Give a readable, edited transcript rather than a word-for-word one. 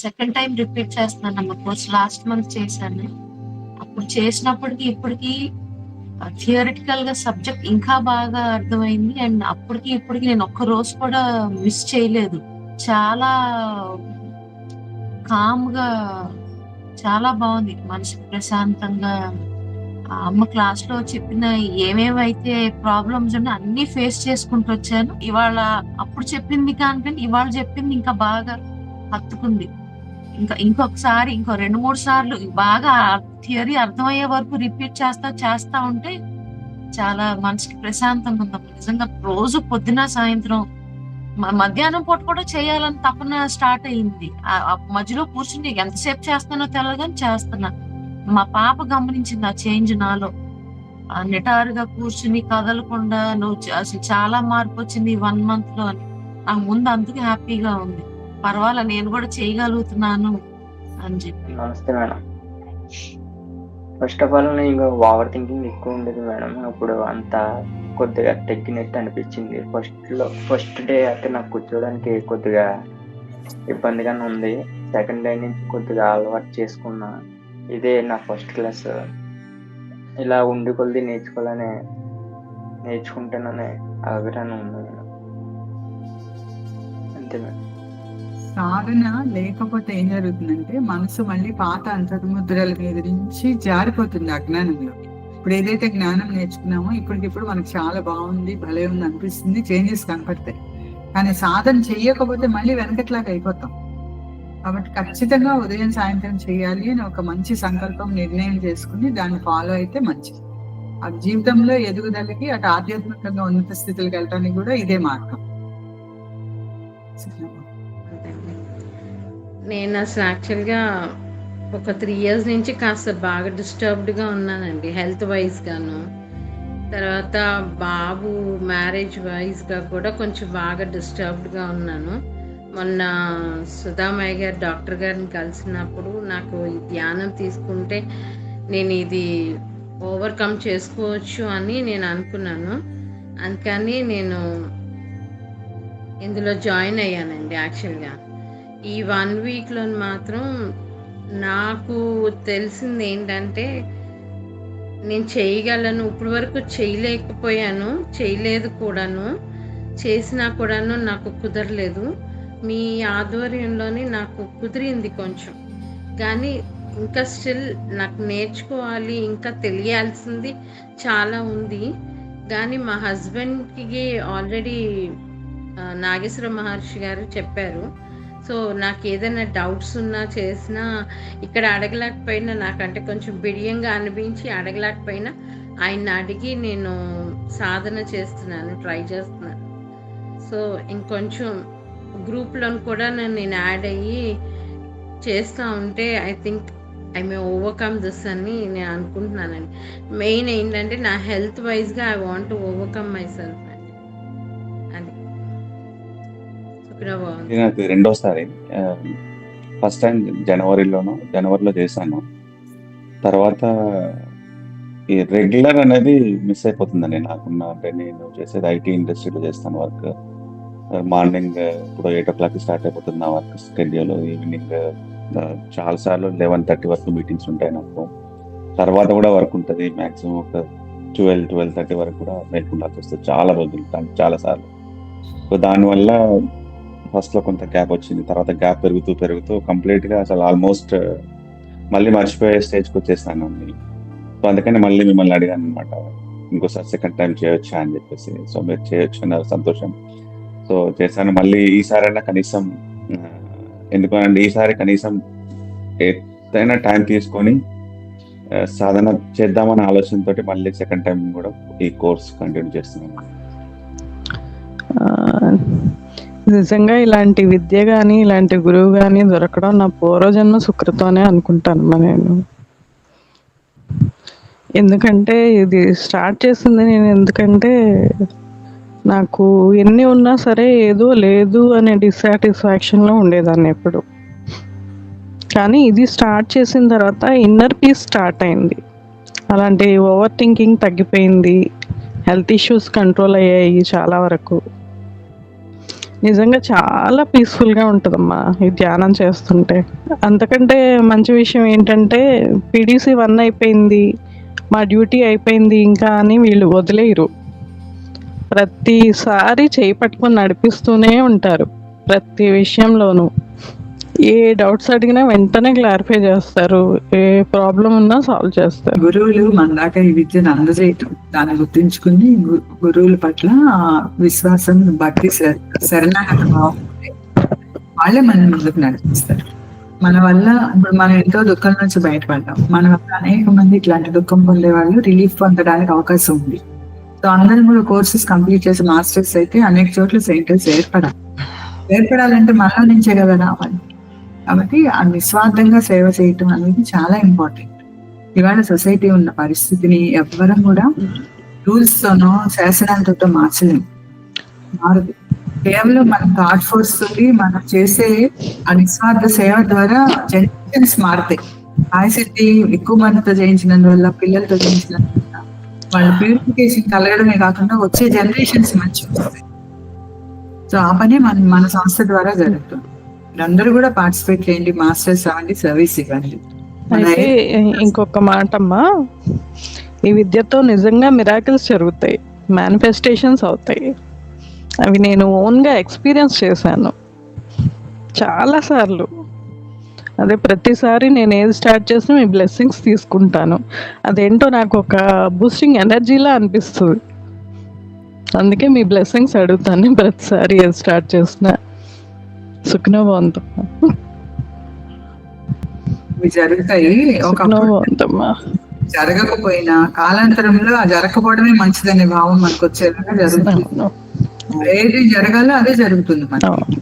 Second time repeat చేస్తున్నానమ్మా course. Last month చేశాను. అప్పుడు చేసినప్పటికి ఇప్పటికి థియరిటికల్ గా సబ్జెక్ట్ ఇంకా బాగా అర్థమైంది. అండ్ అప్పటికి ఇప్పటికి నేను ఒక్క రోజు కూడా మిస్ చేయలేదు. చాలా కామ్ గా చాలా బాగుంది. మనసుకి ప్రశాంతంగా ఆ అమ్మ క్లాస్ లో చెప్పిన ఏమేమైతే ప్రాబ్లమ్స్ ఉన్నా అన్ని ఫేస్ చేసుకుంటూ వచ్చాను. ఇవాళ అప్పుడు చెప్పింది కానికంటే ఇవాళ చెప్పింది ఇంకా బాగా హత్తుకుంది. ఇంకొకసారి ఇంకో 2-3 సార్లు బాగా థియరీ అర్థమయ్యే వరకు రిపీట్ చేస్తా ఉంటే చాలా మనసుకి ప్రశాంతంగా ఉందమ్మా. నిజంగా రోజు పొద్దున సాయంత్రం మధ్యాహ్నం పూట కూడా చేయాలని తపన స్టార్ట్ అయింది. ఆ మధ్యలో కూర్చుని ఎంతసేపు చేస్తానో తెలియదు కానీ చేస్తున్నా. మా పాప గమనించింది ఆ చేంజ్ నాలో. నిటారుగా కూర్చుని కదలకుండా అసలు చాలా మార్పు వచ్చింది 1 month లో అని. నాకు ముందు అందుకే హ్యాపీగా ఉంది. పర్వాలా నేను కూడా చేయగలుగుతున్నాను అని చెప్పి. నమస్తే మేడం. ఫస్ట్ ఆఫ్ ఆల్ నేను ఓవర్ థింకింగ్ ఎక్కువ ఉండేది మేడం. అప్పుడు అంత కొద్దిగా తగ్గినట్టు అనిపించింది. ఫస్ట్ డే అయితే నాకు కూర్చోడానికి కొద్దిగా ఇబ్బందిగానే ఉంది. సెకండ్ డే నుంచి కొద్దిగా అలవాటు చేసుకున్నా. ఇదే నా ఫస్ట్ క్లాస్. ఇలా ఉండి కొద్ది నేర్చుకుంటాననే అభిప్రాయం ఉంది మేడం. అంతే మేడం. సాధన లేకపోతే ఏం జరుగుతుందంటే మనసు మళ్ళీ పాత అంతర్ముద్రల మీద నుంచి జారిపోతుంది అజ్ఞానంలో. ఇప్పుడు ఏదైతే జ్ఞానం నేర్చుకున్నామో ఇప్పటికిప్పుడు మనకు చాలా బాగుంది, భలే ఉంది అనిపిస్తుంది, చేంజెస్ కనపడతాయి. కానీ సాధన చెయ్యకపోతే మళ్ళీ వెనకట్లాగా అయిపోతాం. కాబట్టి ఖచ్చితంగా ఉదయం సాయంత్రం చేయాలి అని ఒక మంచి సంకల్పం నిర్ణయం చేసుకుని దాన్ని ఫాలో అయితే మంచిది. ఆ జీవితంలో ఎదుగుదలకి అటు ఆధ్యాత్మికంగా ఉన్నత స్థితులకు వెళ్ళడానికి కూడా ఇదే మార్గం. నేను అసలు యాక్చువల్గా ఒక 3 years నుంచి కాస్త బాగా డిస్టర్బ్డ్గా ఉన్నానండి, హెల్త్ వైజ్గాను. తర్వాత బాబు మ్యారేజ్ వైజ్గా కూడా కొంచెం బాగా డిస్టర్బ్డ్గా ఉన్నాను. మొన్న సుధామయ్య గారు డాక్టర్ గారిని కలిసినప్పుడు నాకు ఈ ధ్యానం తీసుకుంటే నేను ఇది ఓవర్కమ్ చేసుకోవచ్చు అని నేను అనుకున్నాను. అందుకని నేను ఇందులో జాయిన్ అయ్యానండి. యాక్చువల్గా ఈ 1 weekలో మాత్రం నాకు తెలిసింది ఏంటంటే నేను చేయగలను. ఇప్పటి వరకు చేయలేకపోయాను, చేయలేదు కూడాను, చేసినా కూడాను నాకు కుదరలేదు. మీ ఆధ్వర్యంలోనే నాకు కుదిరింది కొంచెం. కానీ ఇంకా స్టిల్ నాకు నేర్చుకోవాలి, ఇంకా తెలియాల్సింది చాలా ఉంది. కానీ మా హస్బెండ్కి ఆల్రెడీ నాగేశ్వర మహర్షి గారు చెప్పారు. సో నాకు ఏదైనా డౌట్స్ ఉన్నా చేసినా ఇక్కడ అడగలేకపోయినా, నాకంటే కొంచెం బిడియంగా అనిపించి అడగలేకపోయినా ఆయన అడిగి నేను సాధన చేస్తున్నాను, ట్రై చేస్తున్నాను. సో ఇంకొంచెం గ్రూప్లో కూడా నేను యాడ్ అయ్యి చేస్తూ ఉంటే I think I may overcome this అని నేను అనుకుంటున్నానండి. మెయిన్ ఏంటంటే నా హెల్త్ వైజ్గా I want to overcome my self అండి. అది ఇది నాకు రెండోసారి. ఫస్ట్ టైం జనవరిలో చేశాను. తర్వాత ఈ రెగ్యులర్ అనేది మిస్ అయిపోతుందండి నాకున్న. అంటే నేను చేసేది ఐటీ ఇండస్ట్రీలో చేస్తాను వర్క్. మార్నింగ్ ఇప్పుడు 8 o'clock స్టార్ట్ అయిపోతుంది నా వర్క్ స్కెడ్యూల్. ఈవినింగ్ చాలాసార్లు 11:30 వరకు మీటింగ్స్ ఉంటాయి నాకు. తర్వాత కూడా వర్క్ ఉంటుంది. మ్యాక్సిమం ఒక 12-12:30 వరకు కూడా మేల్కొండాల్సి వస్తుంది చాలా రోజులు, చాలాసార్లు. సో దానివల్ల ఫస్ట్లో కొంత గ్యాప్ వచ్చింది. తర్వాత గ్యాప్ పెరుగుతూ కంప్లీట్గా అసలు ఆల్మోస్ట్ మళ్ళీ మర్చిపోయే స్టేజ్కి వచ్చేసాను. సో అందుకని మళ్ళీ మిమ్మల్ని అడిగాను అనమాట, ఇంకోసారి సెకండ్ టైం చేయొచ్చా అని చెప్పేసి. సో మీరు చేయొచ్చు అన్నారు, సంతోషం. సో చేశాను. మళ్ళీ ఈసారైనా కనీసం ఎందుకంటే ఈసారి కనీసం ఏదైనా టైం తీసుకొని సాధన చేద్దామనే ఆలోచనతో మళ్ళీ సెకండ్ టైం కూడా ఈ కోర్స్ కంటిన్యూ చేస్తున్నాను. నిజంగా ఇలాంటి విద్య కానీ ఇలాంటి గురువు కానీ దొరకడం నా పూర్వజన్మ సుకృతమనే అనుకుంటాను నేను. ఎందుకంటే ఇది స్టార్ట్ చేసింది నేను ఎందుకంటే నాకు ఎన్ని ఉన్నా సరే ఏదో లేదు అనే డిస్సాటిస్ఫాక్షన్లో ఉండేదాన్ని ఎప్పుడు. కానీ ఇది స్టార్ట్ చేసిన తర్వాత ఇన్నర్ పీస్ స్టార్ట్ అయింది. అలాంటి ఓవర్ థింకింగ్ తగ్గిపోయింది, హెల్త్ ఇష్యూస్ కంట్రోల్ అయ్యాయి చాలా వరకు. నిజంగా చాలా పీస్ఫుల్గా ఉంటుందమ్మా ఈ ధ్యానం చేస్తుంటే. అంతకంటే మంచి విషయం ఏంటంటే పీడీసీ 1 అయిపోయింది, మా డ్యూటీ అయిపోయింది ఇంకా అని వీళ్ళు వదిలేయరు. ప్రతిసారి చేయి పట్టుకొని నడిపిస్తూనే ఉంటారు ప్రతి విషయంలోనూ. ఏ డౌట్స్ అడిగినా వెంటనే క్లారిఫై చేస్తారు, ఏ ప్రాబ్లం ఉన్నా సాల్వ్ చేస్తారు. గురువులు మన దాకా ఈ విద్యను అందజేయటం, దాన్ని గుర్తించుకుని గురువుల పట్ల విశ్వాసం, భక్తి, శరణాగత భావం ఉంటే వాళ్ళే మన ముందుకు నడిపిస్తారు. మన వల్ల ఇప్పుడు మనం ఎంతో దుఃఖం నుంచి బయటపడ్డాం, మన వల్ల అనేక మంది ఇట్లాంటి దుఃఖం పొందే వాళ్ళు రిలీఫ్ పొందడానికి అవకాశం ఉంది. సో అందరం కూడా కోర్సెస్ కంప్లీట్ చేసి మాస్టర్స్ అయితే అనేక చోట్ల సెంటర్స్ ఏర్పడాలంటే మనలో నుంచే కదా రావాలి. కాబట్టి ఆ నిస్వార్థంగా సేవ చేయటం అనేది చాలా ఇంపార్టెంట్. ఇవాళ సొసైటీ ఉన్న పరిస్థితిని ఎవ్వరం కూడా రూల్స్ తోనో శాసనాలతో మార్చలేము, మారదు. కేవలం మన థాట్ ఫోర్స్ తోటి మనం చేసే ఆ నిస్వార్థ సేవ ద్వారా జనరేషన్స్ మారుతాయి. ఆయుసిద్ధి ఎక్కువ మందితో చేయించినందువల్ల, పిల్లలతో చేయించినందువల్ల వాళ్ళ ప్యూరిఫికేషన్ కలగడమే కాకుండా వచ్చే జనరేషన్స్ మంచిగా వస్తాయి. సో ఆ పని మన సంస్థ ద్వారా జరుగుతుంది. అందరూ కూడా పార్టిసిపేట్ చేయండి, మాస్టర్స్ అవ్వండి, సర్వీస్ ఇవ్వండి. అయితే ఇంకొక మాట అమ్మా, ఈ విద్యతో నిజంగా మిరాకిల్స్ జరుగుతాయి, మేనిఫెస్టేషన్స్ అవుతాయి. అవి నేను ఓన్గా ఎక్స్పీరియన్స్ చేశాను చాలాసార్లు. అదే ప్రతిసారి నేను ఏది స్టార్ట్ చేసినా మీ బ్లెస్సింగ్స్ తీసుకుంటాను. అదేంటో నాకు ఒక బూస్టింగ్ ఎనర్జీలా అనిపిస్తుంది. అందుకే మీ బ్లెస్సింగ్స్ అడుగుతాను ప్రతిసారి ఏది స్టార్ట్ చేసినా. సుఖనోభవంతం. ఇవి జరుగుతాయి. సుఖనోభవంతమ్మా. జరగకపోయినా కాలాంతరంలో ఆ జరగకపోవడమే మంచిదనే భావం మనకు వచ్చేలాగా జరుగుతుంది. ఏది జరగాలో అదే జరుగుతుంది మనకి.